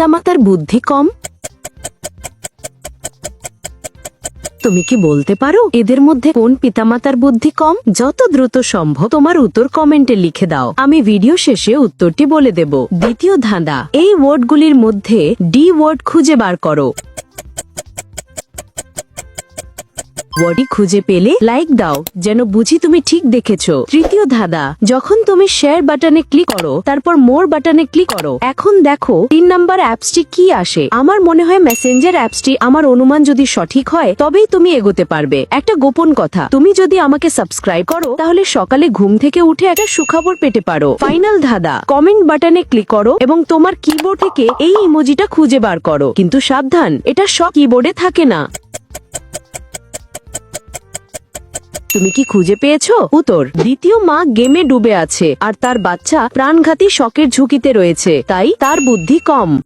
পিতামাতার বুদ্ধি কম? তুমি কি বলতে পারো এদের মধ্যে কোন পিতামাতার বুদ্ধি কম? যত দ্রুত সম্ভব তোমার উত্তর কমেন্টে লিখে দাও, আমি ভিডিও শেষে উত্তরটি বলে দেব। দ্বিতীয় ধাঁধা, এই ওয়ার্ডগুলির মধ্যে ডি ওয়ার্ড খুঁজে বার করো। ওয়ার্ডটি খুঁজে পেলে লাইক দাও, যেন বুঝি তুমি ঠিক দেখেছো। তৃতীয় ধাঁধা, যখন তুমি শেয়ার বাটনে ক্লিক করো তারপর মোর বাটনে ক্লিক করো, এখন দেখো 3 নাম্বার অ্যাপসটি কি আসে। আমার মনে হয় মেসেঞ্জার অ্যাপসটি। আমার অনুমান যদি সঠিক হয় তবেই তুমি এগোতে পারবে। একটা গোপন কথা, তুমি যদি আমাকে সাবস্ক্রাইব করো তাহলে সকালে ঘুম থেকে উঠে একটা সুখবর পেতে পারো। ফাইনাল ধাঁধা, কমেন্ট বাটনে ক্লিক করো এবং তোমার কিবোর্ড থেকে এই ইমোজিটা খুঁজে বার করো, কিন্তু সাবধান, এটা সব কিবোর্ডে থাকে না। তুমি কি খুঁজে পেয়েছো? উত্তর, দ্বিতীয় মা গেমে ডুবে আছে আর তার বাচ্চা প্রাণঘাতী শকের ঝুঁকিতে রয়েছে, তাই তার বুদ্ধি কম।